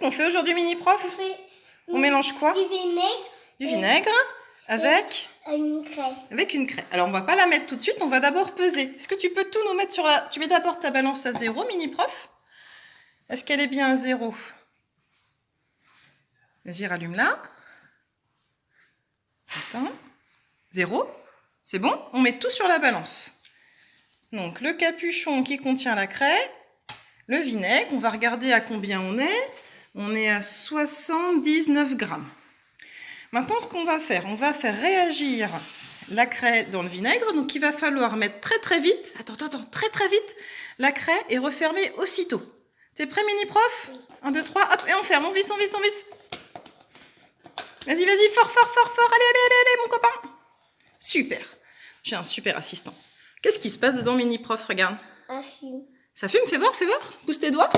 qu'on fait aujourd'hui, mini-prof? On mélange quoi? Du vinaigre. Du vinaigre avec Une craie. Avec une craie. Alors, on va pas la mettre tout de suite, on va d'abord peser. Est-ce que tu peux tout nous mettre sur la... Tu mets d'abord ta balance à 0, mini-prof? Est-ce qu'elle est bien à 0? Vas-y, rallume-la. Attends. 0. C'est bon? On met tout sur la balance. Donc, le capuchon qui contient la craie, le vinaigre, on va regarder à combien on est. On est à 79 grammes. Maintenant, ce qu'on va faire, on va faire réagir la craie dans le vinaigre. Donc, il va falloir mettre très vite, très vite, la craie et refermer aussitôt. T'es prêt, mini-prof? 1, 2, 3, hop, et on ferme, on visse. Vas-y, fort, allez, mon copain. Super, j'ai un super assistant. Qu'est-ce qui se passe dedans, mini-prof? Regarde. Ça fume. Ça fume? Fais voir. Pousse tes doigts.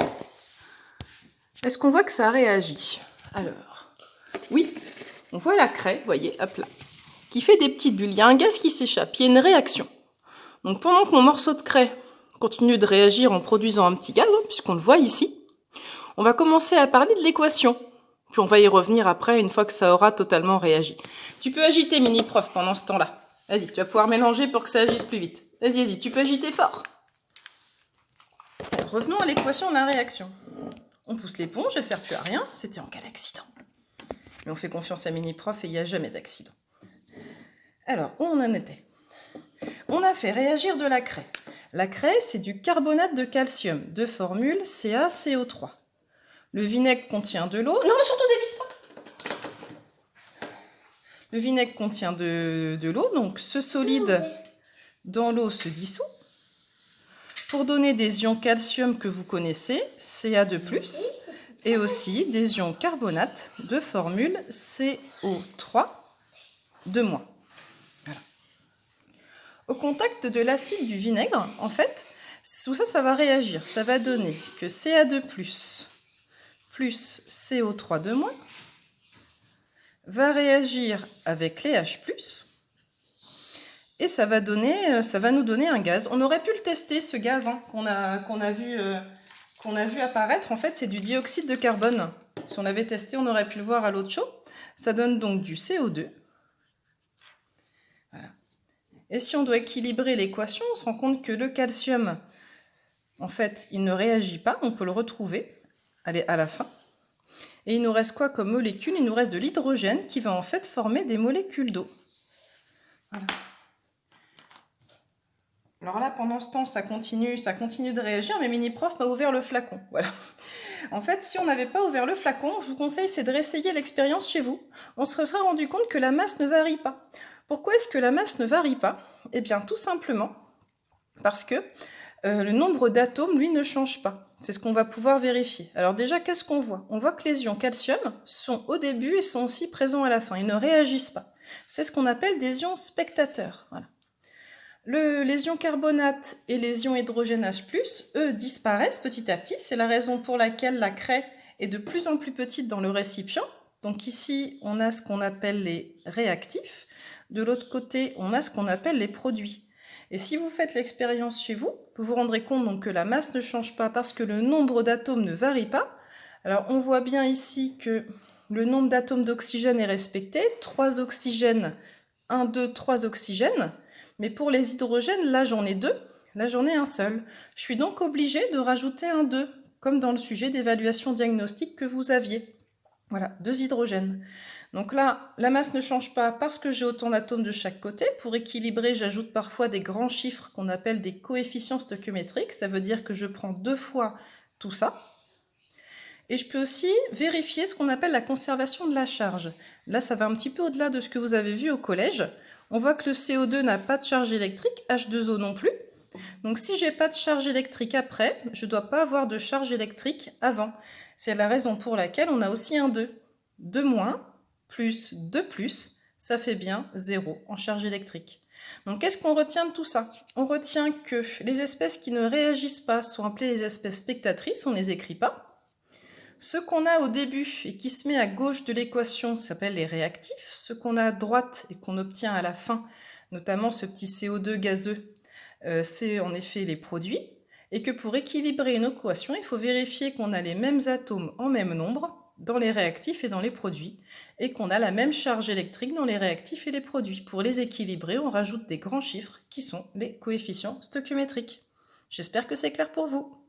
Est-ce qu'on voit que ça réagit? Alors, oui, on voit la craie, vous voyez, hop là, qui fait des petites bulles. Il y a un gaz qui s'échappe, il y a une réaction. Donc pendant que mon morceau de craie continue de réagir en produisant un petit gaz, puisqu'on le voit ici, on va commencer à parler de l'équation. Puis on va y revenir après, une fois que ça aura totalement réagi. Tu peux agiter, mini-prof, pendant ce temps-là. Vas-y, tu vas pouvoir mélanger pour que ça agisse plus vite. Vas-y, tu peux agiter fort. Alors, revenons à l'équation de la réaction. On pousse l'éponge, elle ne sert plus à rien, c'était en cas d'accident. Mais on fait confiance à mini-prof et il n'y a jamais d'accident. Alors, où on en était? On a fait réagir de la craie. La craie, c'est du carbonate de calcium, de formule CaCO3. Le vinaigre contient de l'eau. Non, surtout dévisse pas. Le vinaigre contient de l'eau, donc ce solide dans l'eau se dissout. Pour donner des ions calcium que vous connaissez, Ca2+, et aussi des ions carbonate de formule CO3 de moins. Voilà. Au contact de l'acide du vinaigre, en fait, tout ça, ça va réagir. Ça va donner que Ca2+, plus CO3 de moins, va réagir avec les H+, et ça va nous donner un gaz. On aurait pu le tester, ce gaz qu'on a vu apparaître. En fait, c'est du dioxyde de carbone. Si on l'avait testé, on aurait pu le voir à l'eau de chaud. Ça donne donc du CO2. Voilà. Et si on doit équilibrer l'équation, on se rend compte que le calcium, en fait, il ne réagit pas. On peut le retrouver à la fin. Et il nous reste quoi comme molécule? Il nous reste de l'hydrogène qui va en fait former des molécules d'eau. Voilà. Alors là, pendant ce temps, ça continue de réagir, mais mini-prof m'a ouvert le flacon. Voilà. En fait, si on n'avait pas ouvert le flacon, je vous conseille, c'est de réessayer l'expérience chez vous. On se sera rendu compte que la masse ne varie pas. Pourquoi est-ce que la masse ne varie pas? Eh bien, tout simplement parce que le nombre d'atomes, lui, ne change pas. C'est ce qu'on va pouvoir vérifier. Alors déjà, qu'est-ce qu'on voit? On voit que les ions calcium sont au début et sont aussi présents à la fin. Ils ne réagissent pas. C'est ce qu'on appelle des ions spectateurs. Voilà. Les ions carbonate et les ions hydrogène H+, eux, disparaissent petit à petit. C'est la raison pour laquelle la craie est de plus en plus petite dans le récipient. Donc ici, on a ce qu'on appelle les réactifs. De l'autre côté, on a ce qu'on appelle les produits. Et si vous faites l'expérience chez vous, vous vous rendrez compte donc que la masse ne change pas parce que le nombre d'atomes ne varie pas. Alors on voit bien ici que le nombre d'atomes d'oxygène est respecté. 3 oxygènes, 1, 2, 3 oxygènes. Mais pour les hydrogènes, là j'en ai 2, là j'en ai un seul. Je suis donc obligée de rajouter un 2, comme dans le sujet d'évaluation diagnostique que vous aviez. Voilà, 2 hydrogènes. Donc là, la masse ne change pas parce que j'ai autant d'atomes de chaque côté. Pour équilibrer, j'ajoute parfois des grands chiffres qu'on appelle des coefficients stoichiométriques. Ça veut dire que je prends 2 fois tout ça. Et je peux aussi vérifier ce qu'on appelle la conservation de la charge. Là, ça va un petit peu au-delà de ce que vous avez vu au collège. On voit que le CO2 n'a pas de charge électrique, H2O non plus. Donc si j'ai pas de charge électrique après, je ne dois pas avoir de charge électrique avant. C'est la raison pour laquelle on a aussi un 2. 2 moins plus 2 plus, ça fait bien 0 en charge électrique. Donc qu'est-ce qu'on retient de tout ça? On retient que les espèces qui ne réagissent pas sont appelées les espèces spectatrices, on ne les écrit pas. Ce qu'on a au début et qui se met à gauche de l'équation s'appelle les réactifs. Ce qu'on a à droite et qu'on obtient à la fin, notamment ce petit CO2 gazeux, c'est en effet les produits. et que pour équilibrer une équation, il faut vérifier qu'on a les mêmes atomes en même nombre dans les réactifs et dans les produits, et qu'on a la même charge électrique dans les réactifs et les produits. Pour les équilibrer, on rajoute des grands chiffres qui sont les coefficients stoichiométriques. J'espère que c'est clair pour vous.